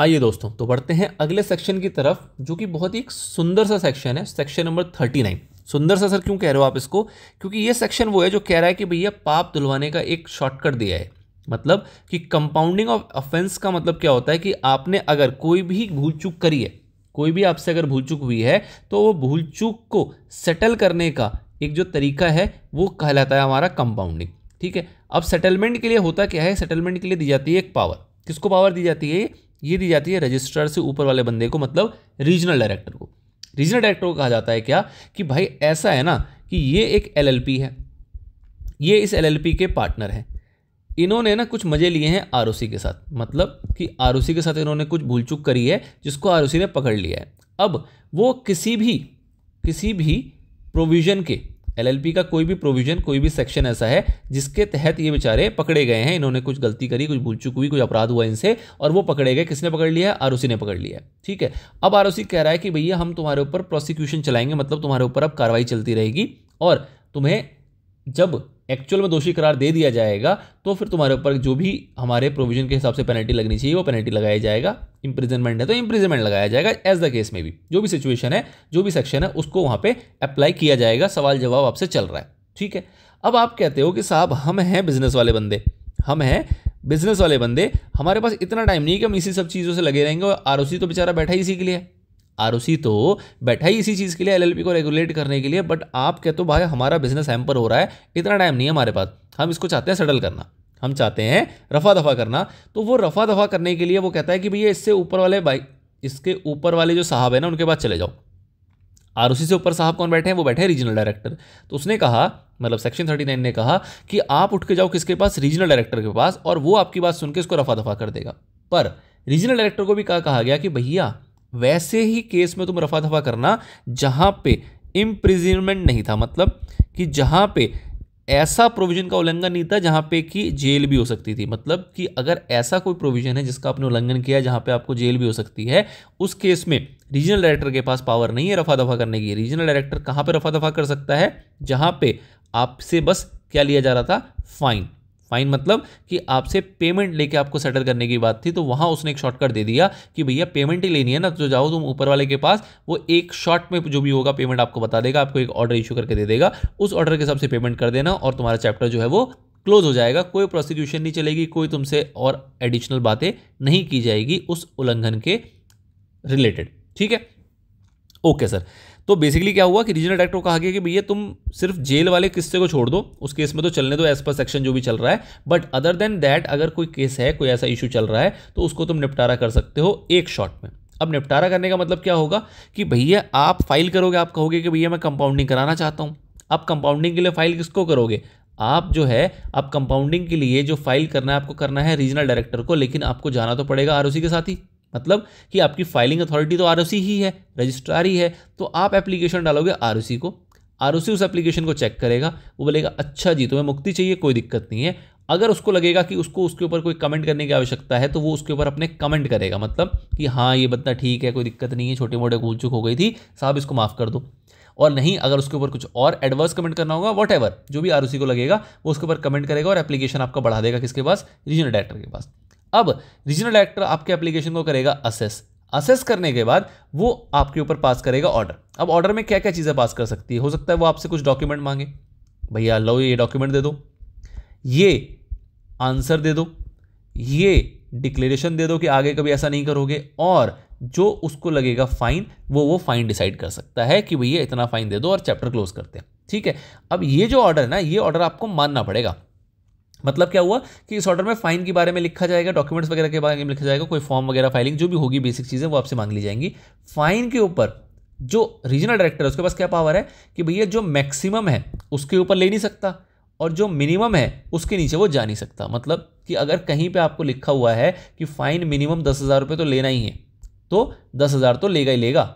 आइए दोस्तों, तो बढ़ते हैं अगले सेक्शन की तरफ, जो कि बहुत ही एक सुंदर सा सेक्शन है, सेक्शन नंबर 39। सुंदर सा सर क्यों कह रहे हो आप इसको? क्योंकि ये सेक्शन वो है जो कह रहा है कि भैया पाप धुलवाने का एक शॉर्टकट दिया है। मतलब कि कंपाउंडिंग ऑफ ऑफेंस का मतलब क्या होता है कि आपने अगर कोई भी भूल चूक करी है, कोई भी आपसे अगर भूल चूक हुई है, तो वो भूल चूक को सेटल करने का एक जो तरीका है वो कहलाता है हमारा कंपाउंडिंग। ठीक है, अब सेटलमेंट के लिए होता क्या है? सेटलमेंट के लिए दी जाती है एक पावर। किसको पावर दी जाती है? ये दी जाती है रजिस्ट्रार से ऊपर वाले बंदे को, मतलब रीजनल डायरेक्टर को। रीजनल डायरेक्टर को कहा जाता है क्या कि भाई ऐसा है ना कि ये एक एलएलपी है, ये इस एलएलपी के पार्टनर हैं, इन्होंने ना कुछ मजे लिए हैं आरओसी के साथ। मतलब कि आरओसी के साथ इन्होंने कुछ भूल चूक करी है जिसको आरओसी ने पकड़ लिया है। अब वो किसी भी प्रोविजन के, एलएलपी का कोई भी प्रोविजन, कोई भी सेक्शन ऐसा है जिसके तहत ये बेचारे पकड़े गए हैं, इन्होंने कुछ गलती करी, कुछ भूल चूक हुई, कुछ अपराध हुआ इनसे, और वो पकड़े गए। किसने पकड़ लिया है? आरओसी ने पकड़ लिया है। ठीक है, अब आरओसी कह रहा है कि भैया हम तुम्हारे ऊपर प्रोसिक्यूशन चलाएंगे, मतलब तुम्हारे ऊपर अब कार्रवाई चलती रहेगी, और तुम्हें जब एक्चुअल में दोषी करार दे दिया जाएगा तो फिर तुम्हारे ऊपर जो भी हमारे प्रोविजन के हिसाब से पेनल्टी लगनी चाहिए वो पेनल्टी लगाया जाएगा। इंप्रिजनमेंट है तो इंप्रिजनमेंट लगाया जाएगा। एज द केस में भी जो भी सिचुएशन है, जो भी सेक्शन है, उसको वहां पे अप्लाई किया जाएगा। सवाल जवाब आपसे चल रहा है। ठीक है, अब आप कहते हो कि साहब हम हैं बिजनेस वाले बंदे, हमारे पास इतना टाइम नहीं है कि हम इसी सब चीज़ों से लगे रहेंगे, और आरओसी तो बेचारा बैठा ही इसी के लिए है। आरओसी तो बैठा ही इसी चीज़ के लिए, एलएलपी को रेगुलेट करने के लिए। बट आप कहते हो भाई हमारा बिजनेस हैम्पर हो रहा है, इतना टाइम नहीं है हमारे पास, हम इसको चाहते हैं सेटल करना, हम चाहते हैं रफा दफा करना। तो वो रफा दफा करने के लिए वो कहता है कि भैया इससे ऊपर वाले भाई, इसके ऊपर वाले जो साहब है ना उनके पास चले जाओ। आरओसी से ऊपर साहब कौन बैठे हैं? वो बैठे हैं रीजनल डायरेक्टर। तो उसने कहा, मतलब सेक्शन 39 ने कहा कि आप उठ के जाओ किसके पास? रीजनल डायरेक्टर के पास, और वो आपकी बात सुन के इसको रफा दफा कर देगा। पर रीजनल डायरेक्टर को भी कहा गया कि भैया वैसे ही केस में तुम रफा दफा करना जहां पे इम्प्रिजनमेंट नहीं था, मतलब कि जहां पे ऐसा प्रोविजन का उल्लंघन नहीं था जहां पे कि जेल भी हो सकती थी। मतलब कि अगर ऐसा कोई प्रोविजन है जिसका आपने उल्लंघन किया है जहां पे आपको जेल भी हो सकती है, उस केस में रीजनल डायरेक्टर के पास पावर नहीं है रफा दफा करने की। रीजनल डायरेक्टर कहां पे रफा दफा कर सकता है? जहां पे आपसे बस क्या लिया जा रहा था? फाइन। फाइन मतलब कि आपसे पेमेंट लेके आपको सेटल करने की बात थी, तो वहां उसने एक शॉर्टकट दे दिया कि भैया पेमेंट ही लेनी है ना, तो जाओ तुम ऊपर वाले के पास, वो एक शॉर्ट में जो भी होगा पेमेंट आपको बता देगा, आपको एक ऑर्डर इशू करके दे देगा, उस ऑर्डर के हिसाब से पेमेंट कर देना और तुम्हारा चैप्टर जो है वो क्लोज हो जाएगा। कोई प्रोसिक्यूशन नहीं चलेगी, कोई तुमसे और एडिशनल बातें नहीं की जाएगी उस उल्लंघन के रिलेटेड। ठीक है, ओके सर। तो बेसिकली क्या हुआ कि रीजनल डायरेक्टर को कहा गया कि भैया तुम सिर्फ जेल वाले किस्से को छोड़ दो, उस केस में तो चलने दो एज पर सेक्शन जो भी चल रहा है, बट अदर देन दैट अगर कोई केस है, कोई ऐसा इशू चल रहा है, तो उसको तुम निपटारा कर सकते हो एक शॉट में। अब निपटारा करने का मतलब क्या होगा कि भैया आप फाइल करोगे, आप कहोगे कि भैया मैं कंपाउंडिंग कराना चाहता हूँ। आप कंपाउंडिंग के लिए फाइल किसको करोगे? आप जो है, आप कंपाउंडिंग के लिए जो फाइल करना है आपको करना है रीजनल डायरेक्टर को, लेकिन आपको जाना तो पड़ेगा आरओसी के साथ ही। मतलब कि आपकी फाइलिंग अथॉरिटी तो आरओसी ही है, रजिस्ट्रार ही है, तो आप एप्लीकेशन डालोगे आरओसी को, आरओसी उस एप्लीकेशन को चेक करेगा, वो बोलेगा अच्छा जी तुम्हें मुक्ति चाहिए, कोई दिक्कत नहीं है। अगर उसको लगेगा कि उसको उसके ऊपर कोई कमेंट करने की आवश्यकता है तो वो उसके ऊपर अपने कमेंट करेगा, मतलब कि हाँ ये बंदा ठीक है, कोई दिक्कत नहीं है, छोटे मोटे भूल चूक हो गई थी साहब, इसको माफ़ कर दो। और नहीं, अगर उसके ऊपर कुछ और एडवर्स कमेंट करना होगा, वॉट एवर जो भी आरओसी को लगेगा वो उसके ऊपर कमेंट करेगा और एप्लीकेशन आपका बढ़ा देगा किसके पास? रीजनल डायरेक्टर के पास। अब रीजनल डायरेक्टर आपके एप्लीकेशन को करेगा असेस करने के बाद वो आपके ऊपर पास करेगा ऑर्डर। अब ऑर्डर में क्या क्या चीज़ें पास कर सकती है? हो सकता है वो आपसे कुछ डॉक्यूमेंट मांगे, भैया लो ये डॉक्यूमेंट दे दो, ये आंसर दे दो, ये डिक्लेरेशन दे दो कि आगे कभी ऐसा नहीं करोगे, और जो उसको लगेगा फाइन वो फाइन डिसाइड कर सकता है कि भैया इतना फाइन दे दो और चैप्टर क्लोज करते हैं। ठीक है, अब ये जो ऑर्डर है ना, ये ऑर्डर आपको मानना पड़ेगा। मतलब क्या हुआ कि इस ऑर्डर में फाइन के बारे में लिखा जाएगा, डॉक्यूमेंट्स वगैरह के बारे में लिखा जाएगा, कोई फॉर्म वगैरह फाइलिंग जो भी होगी, बेसिक चीज़ें वो आपसे मांग ली जाएंगी। फाइन के ऊपर जो रीजनल डायरेक्टर है उसके पास क्या पावर है कि भैया जो मैक्सिमम है उसके ऊपर ले नहीं सकता, और जो मिनिमम है उसके नीचे वो जा नहीं सकता। मतलब कि अगर कहीं पे आपको लिखा हुआ है कि फाइन मिनिमम 10,000 रुपये तो लेना ही है, तो 10,000 तो लेगा ही लेगा।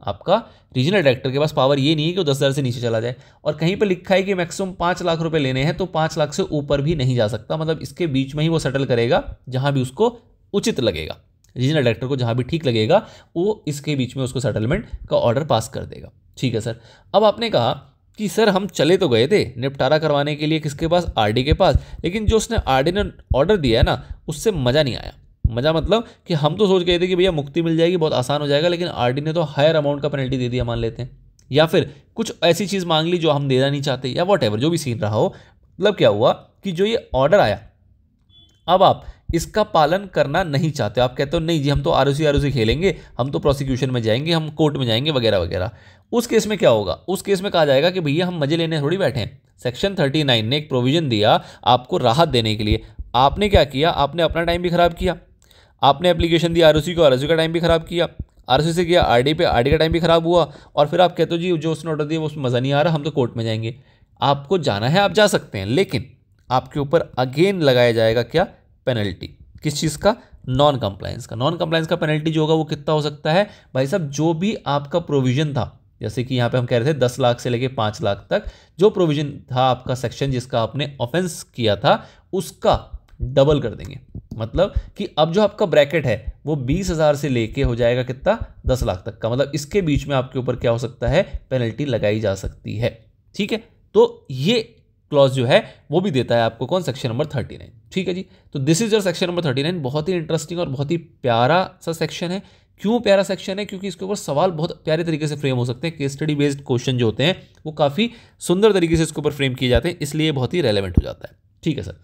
आपका रीजनल डायरेक्टर के पास पावर ये नहीं है कि वो 10,000 से नीचे चला जाए, और कहीं पे लिखा है कि मैक्सिमम 5 लाख रुपए लेने हैं तो 5 लाख से ऊपर भी नहीं जा सकता। मतलब इसके बीच में ही वो सेटल करेगा जहां भी उसको उचित लगेगा, रीजनल डायरेक्टर को जहां भी ठीक लगेगा वो इसके बीच में उसको सेटलमेंट का ऑर्डर पास कर देगा। ठीक है सर। अब आपने कहा कि सर हम चले तो गए थे निपटारा करवाने के लिए किसके पास? आरडी के पास, लेकिन जो उसने आरडी ने ऑर्डर दिया है ना उससे मज़ा नहीं आया। मजा मतलब कि हम तो सोच गए थे कि भैया मुक्ति मिल जाएगी, बहुत आसान हो जाएगा, लेकिन आरडी ने तो हायर अमाउंट का पेनल्टी दे दिया मान लेते हैं, या फिर कुछ ऐसी चीज़ मांग ली जो हम देना नहीं चाहते, या वॉट जो भी सीन रहा हो। मतलब क्या हुआ कि जो ये ऑर्डर आया, अब आप इसका पालन करना नहीं चाहते, आप कहते हो नहीं जी हम तो आरओसी खेलेंगे, हम तो प्रोसिक्यूशन में जाएंगे, हम कोर्ट में जाएंगे वगैरह वगैरह। उस केस में क्या होगा, उस केस में कहा जाएगा कि भैया हम मजे लेने थोड़ी बैठे हैं, सेक्शन 39 ने एक प्रोविजन दिया आपको राहत देने के लिए, आपने क्या किया, आपने अपना टाइम भी खराब किया, आपने एप्लीकेशन दी आरओसी को, आरओसी का टाइम भी खराब किया, आरओसी से किया आरडी पे, आरडी का टाइम भी खराब हुआ, और फिर आप कहते हो जी जो उसने ऑर्डर दिया वो उसमें मज़ा नहीं आ रहा, हम तो कोर्ट में जाएंगे। आपको जाना है आप जा सकते हैं, लेकिन आपके ऊपर अगेन लगाया जाएगा क्या, पेनल्टी। किस चीज़ का, नॉन कंप्लायंस का। नॉन कंप्लायंस का पेनल्टी जो होगा वो कितना हो सकता है भाई साहब, जो भी आपका प्रोविजन था, जैसे कि यहाँ पे हम कह रहे थे 10 लाख से लेके 5 लाख तक जो प्रोविजन था आपका सेक्शन जिसका आपने ऑफेंस किया था, उसका डबल कर देंगे। मतलब कि अब जो आपका ब्रैकेट है वो 20,000 से लेके हो जाएगा कितना, 10 लाख तक का। मतलब इसके बीच में आपके ऊपर क्या हो सकता है, पेनल्टी लगाई जा सकती है। ठीक है, तो ये क्लॉज जो है वो भी देता है आपको कौन, सेक्शन नंबर 39। ठीक है जी, तो this is your section number 39। बहुत ही इंटरेस्टिंग और बहुत ही प्यारा सा सेक्शन है। क्यों प्यारा सेक्शन है, क्योंकि इसके ऊपर सवाल बहुत प्यारे तरीके से फ्रेम हो सकते हैं। केस स्टडी बेस्ड क्वेश्चन जो होते हैं वो काफ़ी सुंदर तरीके से इसके ऊपर फ्रेम किए जाते हैं, इसलिए बहुत ही रेलेवेंट हो जाता है। ठीक है सर,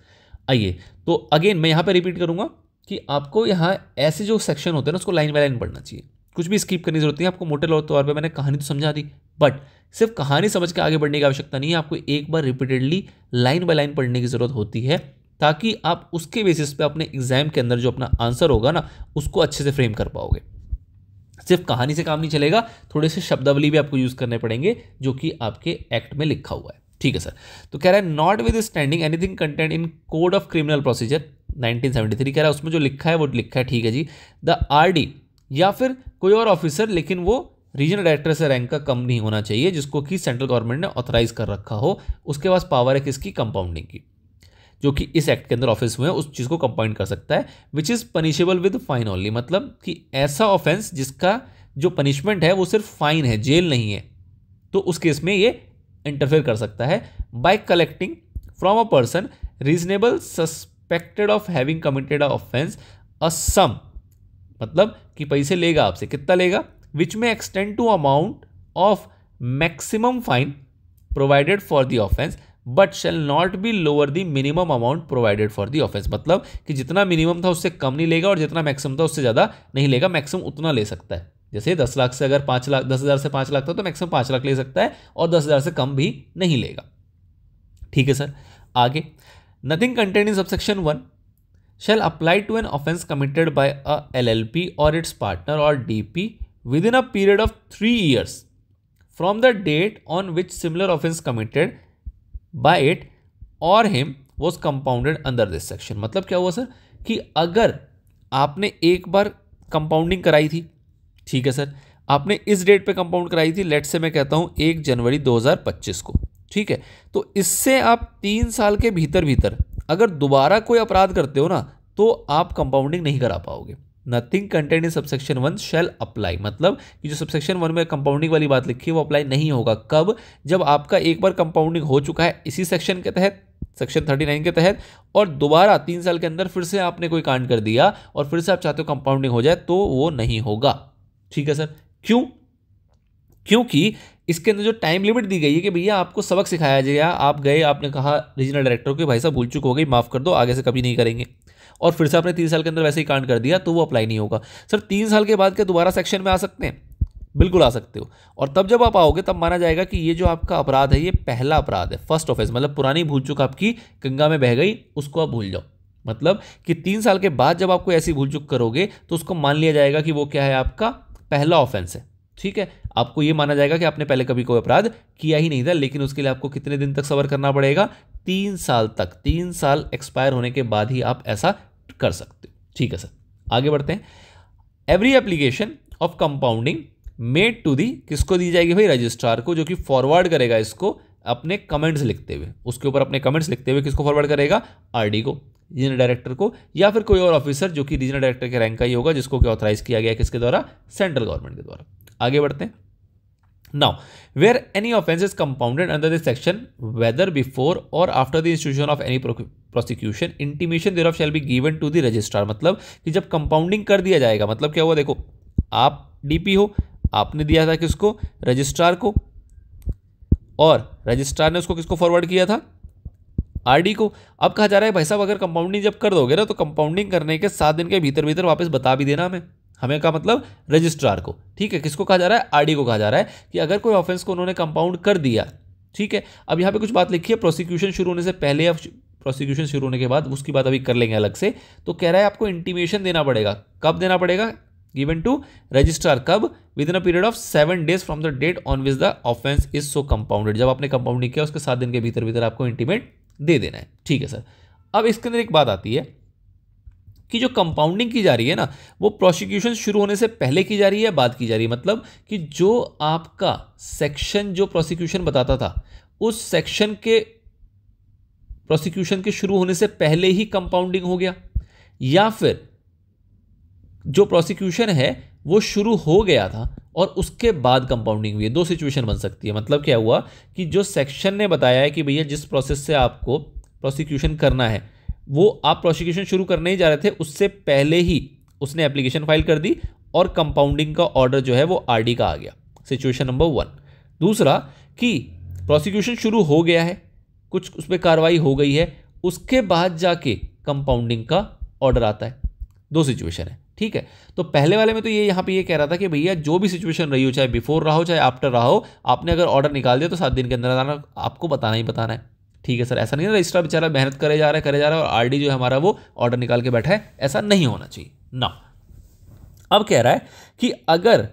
आइए तो अगेन मैं यहाँ पे रिपीट करूँगा कि आपको यहाँ ऐसे जो सेक्शन होते हैं ना उसको लाइन बाय लाइन पढ़ना चाहिए, कुछ भी स्किप करने की जरूरत नहीं है। आपको मोटे तौर पे मैंने कहानी तो समझा दी, बट सिर्फ कहानी समझ के आगे बढ़ने की आवश्यकता नहीं है, आपको एक बार रिपीटेडली लाइन बाय लाइन पढ़ने की जरूरत होती है, ताकि आप उसके बेसिस पे अपने एग्जाम के अंदर जो अपना आंसर होगा ना उसको अच्छे से फ्रेम कर पाओगे। सिर्फ कहानी से काम नहीं चलेगा, थोड़े से शब्दावली भी आपको यूज करने पड़ेंगे जो कि आपके एक्ट में लिखा हुआ है। ठीक है सर, तो कह रहा है not with standing anything content in code of criminal procedure 1973, कह रहा है उसमें जो लिखा है वो लिखा है। ठीक है जी, द आरडी या फिर कोई और ऑफिसर, लेकिन वो रीजनल डायरेक्टर से रैंक का कम नहीं होना चाहिए, जिसको कि सेंट्रल गवर्नमेंट ने ऑथराइज कर रखा हो, उसके पास पावर है किसकी, कंपाउंडिंग की, जो कि इस एक्ट के अंदर ऑफेंस हुए हैं उस चीज़ को कंपाउंड कर सकता है, which is punishable with fine only. मतलब कि ऐसा ऑफेंस जिसका जो पनिशमेंट है वो सिर्फ फाइन है, जेल नहीं है, तो उस केस में ये इंटरफेयर कर सकता है। By collecting from a person reasonable suspected of having committed a offence a sum, मतलब कि पैसे लेगा आपसे, कितना लेगा, विच में extend to amount of maximum fine provided for the offence but shall not be lower the minimum amount provided for the offence. मतलब कि जितना मिनिमम था उससे कम नहीं लेगा और जितना मैक्सिमम था उससे ज़्यादा नहीं लेगा, मैक्सिमम उतना ले सकता है। जैसे 10 लाख से अगर 5 लाख, 10,000 से 5 लाख था तो मैक्सिमम 5 लाख ले सकता है और 10,000 से कम भी नहीं लेगा। ठीक है सर, आगे nothing content in subsection 1 shall apply to an offense committed by a LLP or its partner or DP within a period of 3 years from the date on which similar offense committed by it or him was compounded under this section। मतलब क्या हुआ sir कि अगर आपने एक बार compounding कराई थी, ठीक है सर, आपने इस डेट पे कंपाउंड कराई थी, लेट से मैं कहता हूं 1 जनवरी 2025 को, ठीक है, तो इससे आप 3 साल के भीतर अगर दोबारा कोई अपराध करते हो ना तो आप कंपाउंडिंग नहीं करा पाओगे। Nothing content in subsection 1 shall apply, मतलब कि जो सबसेक्शन 1 में कंपाउंडिंग वाली बात लिखी है वो अप्लाई नहीं होगा। कब, जब आपका एक बार कंपाउंडिंग हो चुका है इसी सेक्शन के तहत, सेक्शन 39 के तहत, और दोबारा 3 साल के अंदर फिर से आपने कोई कांड कर दिया और फिर से आप चाहते हो कंपाउंडिंग हो जाए तो वो नहीं होगा। ठीक है सर, क्यों, क्योंकि इसके अंदर जो टाइम लिमिट दी गई है कि भैया आपको सबक सिखाया जाएगा, आप गए, आपने कहा रीजनल डायरेक्टर को भाई साहब भूल चूक हो गई, माफ़ कर दो, आगे से कभी नहीं करेंगे, और फिर से आपने 3 साल के अंदर वैसे ही कांड कर दिया तो वो अप्लाई नहीं होगा। सर 3 साल के बाद क्या दोबारा सेक्शन में आ सकते हैं? बिल्कुल आ सकते हो, और तब जब आप आओगे तब माना जाएगा कि ये जो आपका अपराध है ये पहला अपराध है, फर्स्ट ऑफेंस, मतलब पुरानी भूल चूक आपकी गंगा में बह गई, उसको आप भूल जाओ। मतलब कि 3 साल के बाद जब आप कोई ऐसी भूल चूक करोगे तो उसको मान लिया जाएगा कि वो क्या है, आपका पहला ऑफेंस है। ठीक है, आपको ये माना जाएगा कि आपने पहले कभी कोई अपराध किया ही नहीं था, लेकिन उसके लिए आपको कितने दिन तक सबर करना पड़ेगा? 3 साल तक। 3 साल एक्सपायर होने के बाद ही आप ऐसा कर सकते हो। ठीक है सर, आगे बढ़ते हैं। Every application of compounding made to the, किसको दी जाएगी भाई? रजिस्ट्रार को, जो कि फॉरवर्ड करेगा इसको अपने कमेंट्स लिखते हुए, उसके ऊपर अपने कमेंट्स लिखते हुए किसको फॉरवर्ड करेगा? आरडी को, रीजनल डायरेक्टर को, या फिर कोई और ऑफिसर जो कि रीजनल डायरेक्टर के रैंक का ही होगा, जिसको कि ऑथराइज किया गया किसके द्वारा? सेंट्रल गवर्नमेंट के द्वारा। आगे बढ़ते हैं। Now, where any offense is compounded under this section, whether before or after the institution of any prosecution, intimation thereof shall be given to the registrar। मतलब कि जब कंपाउंडिंग कर दिया जाएगा, मतलब क्या हुआ, देखो आप डीपी हो, आपने दिया था किसको, रजिस्ट्रार को, और रजिस्ट्रार ने उसको किसको फॉरवर्ड किया था, आरडी को। अब कहा जा रहा है भाई साहब अगर कंपाउंडिंग जब कर दोगे ना तो कंपाउंडिंग करने के 7 दिन के भीतर भीतर वापस बता भी देना हमें का मतलब रजिस्ट्रार को। ठीक है, किसको कहा जा रहा है, आरडी को कहा जा रहा है कि अगर कोई ऑफेंस को उन्होंने कंपाउंड कर दिया। ठीक है, अब यहाँ पे कुछ बात लिखी है, प्रोसिक्यूशन शुरू होने से पहले या प्रोसिक्यूशन शुरू होने के बाद, उसकी बात अभी कर लेंगे अलग से। तो कह रहा है आपको इंटीमेशन देना पड़ेगा, कब देना पड़ेगा, गिवन टू रजिस्ट्रार, कब, within a period of 7 days from the date on which the offence is so compounded. जब आपने कंपाउंडिंग किया उसके 7 दिन के भीतर भीतर आपको इंटीमेट दे देना है। ठीक है सर, अब इसके अंदर एक बात आती है कि जो कंपाउंडिंग की जा रही है ना, वो प्रोसिक्यूशन शुरू होने से पहले की जा रही है, बाद की जा रही है। मतलब कि जो आपका सेक्शन जो प्रोसिक्यूशन बताता था, उस सेक्शन के प्रोसिक्यूशन के शुरू होने से पहले ही कंपाउंडिंग हो गया, या फिर जो प्रोसिक्यूशन है वो शुरू हो गया था और उसके बाद कंपाउंडिंग हुई है। दो सिचुएशन बन सकती है। मतलब क्या हुआ कि जो सेक्शन ने बताया है कि भैया जिस प्रोसेस से आपको प्रोसिक्यूशन करना है, वो आप प्रोसिक्यूशन शुरू करने ही जा रहे थे, उससे पहले ही उसने एप्लीकेशन फाइल कर दी और कंपाउंडिंग का ऑर्डर जो है वो आरडी का आ गया, सिचुएशन नंबर 1। दूसरा कि प्रोसिक्यूशन शुरू हो गया है, कुछ उस पर कार्रवाई हो गई है, उसके बाद जाके कंपाउंडिंग का ऑर्डर आता है। दो सिचुएशन है। ठीक है, तो पहले वाले में तो ये यहाँ पे ये कह रहा था कि भैया जो भी सिचुएशन रही हो, चाहे बिफोर रहा हो चाहे आफ्टर रहा हो, आपने अगर ऑर्डर निकाल दिया तो 7 दिन के अंदर आना, आपको बताना ही बताना है। ठीक है सर, ऐसा नहीं है रजिस्ट्रार बेचारा मेहनत करे जा रहा है और आरडी जो है हमारा वो ऑर्डर निकाल के बैठा है, ऐसा नहीं होना चाहिए ना। अब कह रहा है कि अगर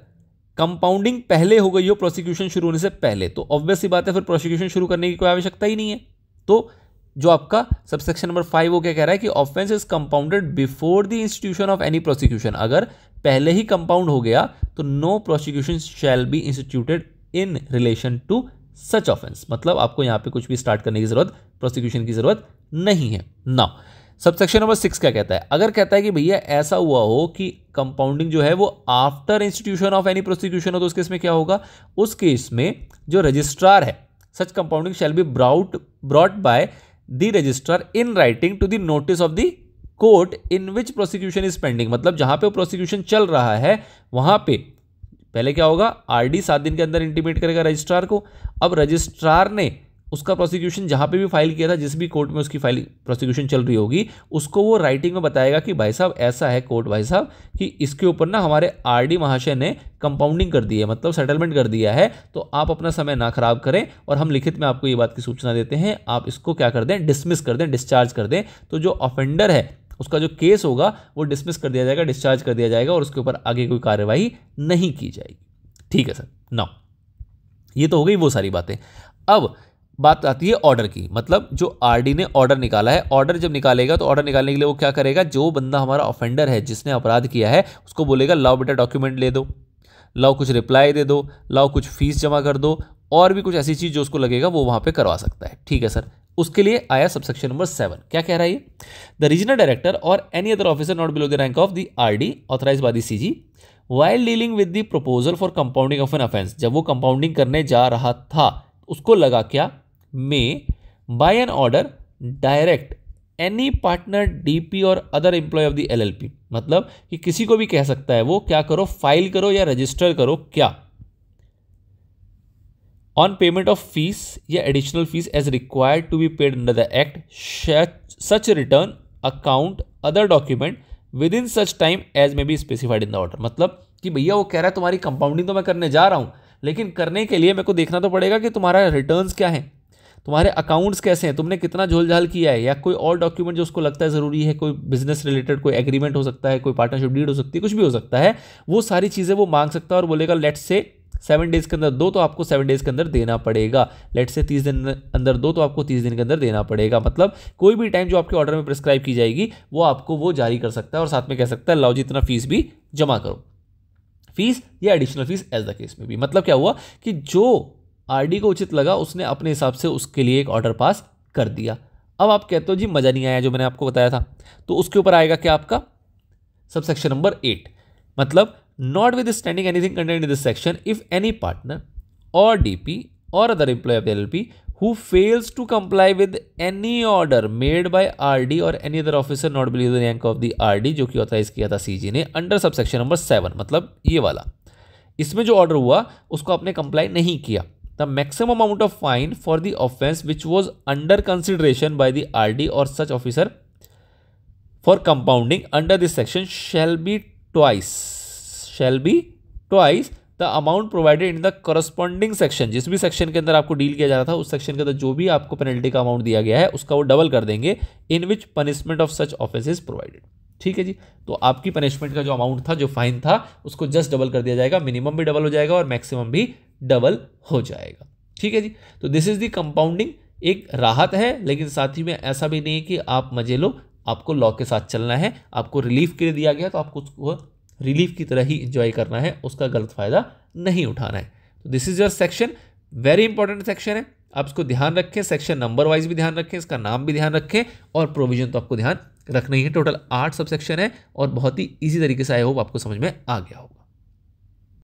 कंपाउंडिंग पहले हो गई हो प्रोसिक्यूशन शुरू होने से पहले, तो ऑब्वियस सी बात है फिर प्रोसिक्यूशन शुरू करने की कोई आवश्यकता ही नहीं है। तो जो आपका सबसेक्शन नंबर 5 वो क्या कह रहा है कि offence is compounded before the institution of any prosecution. अगर पहले ही कंपाउंड हो गया तो no prosecution shall be instituted in relation to such offence. मतलब आपको यहां पे कुछ भी स्टार्ट करने की जरूरत, प्रोसिक्यूशन की जरूरत नहीं है। नाउ सबसेक्शन नंबर 6 क्या कहता है, अगर कहता है कि भैया ऐसा हुआ हो कि कंपाउंडिंग जो है वो after institution of any prosecution हो, तो उस केस में क्या होगा, उस केस में जो रजिस्ट्रार है, such compounding shall be brought by the registrar in writing to the notice of the court in which prosecution is pending. मतलब जहां पे प्रोसिक्यूशन चल रहा है वहां पे पहले क्या होगा, आरडी 7 दिन के अंदर इंटीमेट करेगा रजिस्ट्रार को। अब रजिस्ट्रार ने उसका प्रोसिक्यूशन जहां पे भी फाइल किया था, जिस भी कोर्ट में उसकी फाइल प्रोसिक्यूशन चल रही होगी, उसको वो राइटिंग में बताएगा कि भाई साहब ऐसा है कोर्ट भाई साहब कि इसके ऊपर ना हमारे आरडी महाशय ने कंपाउंडिंग कर दी है, मतलब सेटलमेंट कर दिया है, तो आप अपना समय ना खराब करें और हम लिखित में आपको ये बात की सूचना देते हैं, आप इसको क्या कर दें, डिसमिस कर दें, डिस्चार्ज कर दें। तो जो ऑफेंडर है उसका जो केस होगा वो डिसमिस कर दिया जाएगा, डिस्चार्ज कर दिया जाएगा और उसके ऊपर आगे कोई कार्यवाही नहीं की जाएगी। ठीक है सर। नाउ ये तो हो गई वो सारी बातें। अब बात आती है ऑर्डर की। मतलब जो आरडी ने ऑर्डर निकाला है, ऑर्डर जब निकालेगा तो ऑर्डर निकालने के लिए वो क्या करेगा, जो बंदा हमारा ऑफेंडर है जिसने अपराध किया है उसको बोलेगा लाओ बेटा डॉक्यूमेंट ले दो, लाओ कुछ रिप्लाई दे दो, लाओ कुछ फीस जमा कर दो, और भी कुछ ऐसी चीज जो उसको लगेगा वो वहां पे करवा सकता है। ठीक है सर, उसके लिए आया सबसेक्शन नंबर 7। क्या कह रहा है ये, द रीजनल डायरेक्टर और any other officer not below the rank of the RD authorised by the CG while dealing with the proposal for compounding of an offence. जब वो कंपाउंडिंग करने जा रहा था उसको लगा क्या, may by an order direct any partner DP और other employee of the LLP. मतलब कि किसी को भी कह सकता है वो क्या करो, फाइल करो या रजिस्टर करो, क्या, ऑन पेमेंट ऑफ फीस या additional fees as required to be paid under the act such return account other document within such time as may be specified in the order. मतलब कि भैया वो कह रहा है तुम्हारी कंपाउंडिंग तो मैं करने जा रहा हूं, लेकिन करने के लिए मेरे को देखना तो पड़ेगा कि तुम्हारा रिटर्न्स क्या है, तुम्हारे अकाउंट्स कैसे हैं, तुमने कितना झोल-झाल किया है, या कोई और डॉक्यूमेंट जो उसको लगता है ज़रूरी है, कोई बिजनेस रिलेटेड कोई एग्रीमेंट हो सकता है, कोई पार्टनरशिप डीड हो सकती है, कुछ भी हो सकता है, वो सारी चीज़ें वो मांग सकता है और बोलेगा लेट्स से 7 डेज के अंदर दो तो आपको 7 डेज के अंदर देना पड़ेगा, लेट्स से 30 दिन अंदर दो तो आपको 30 दिन के अंदर देना पड़ेगा। मतलब कोई भी टाइम जो आपके ऑर्डर में प्रिस्क्राइब की जाएगी वो आपको वो जारी कर सकता है और साथ में कह सकता है लाओ जी इतना फीस भी जमा करो, फीस या additional fees as the case में भी। मतलब क्या हुआ कि जो आरडी को उचित लगा उसने अपने हिसाब से उसके लिए एक ऑर्डर पास कर दिया। अब आप कहते हो जी मजा नहीं आया जो मैंने आपको बताया था, तो उसके ऊपर आएगा क्या आपका सबसेक्शन नंबर 8। मतलब not with standing anything contained in this section if any partner or DP or other employee of the LLP who fails to comply with any order made by RD or any other officer not below the rank of the RD, जो कि authorise किया था CG ने under subsection number 7, मतलब ये वाला, इसमें जो ऑर्डर हुआ उसको आपने कंप्लाई नहीं किया, the maximum amount of fine for the offence which was under consideration by the RD और सच officer for compounding under this section shall be twice the amount provided in the corresponding section. जिस भी section के अंदर आपको deal किया जा रहा था उस सेक्शन के अंदर जो भी आपको पेनल्टी का अमाउंट दिया गया है उसका वो डबल कर देंगे, in which punishment of such offence is provided. ठीक है जी, तो आपकी पनिशमेंट का जो अमाउंट था, जो फाइन था, उसको जस्ट डबल कर दिया जाएगा, मिनिमम भी डबल हो जाएगा और मैक्सिमम भी डबल हो जाएगा। ठीक है जी, तो दिस इज द कंपाउंडिंग। एक राहत है, लेकिन साथ ही में ऐसा भी नहीं है कि आप मजे लो, आपको लॉ के साथ चलना है। आपको रिलीफ के लिए दिया गया तो आपको उसको रिलीफ की तरह ही एंजॉय करना है, उसका गलत फायदा नहीं उठाना है। तो this is your section, very important section है, आप इसको ध्यान रखें। सेक्शन नंबर वाइज भी ध्यान रखें, इसका नाम भी ध्यान रखें और प्रोविजन तो आपको ध्यान रखना ही है। टोटल 8 सब सेक्शन है और बहुत ही ईजी तरीके से आई होप आपको समझ में आ गया होगा।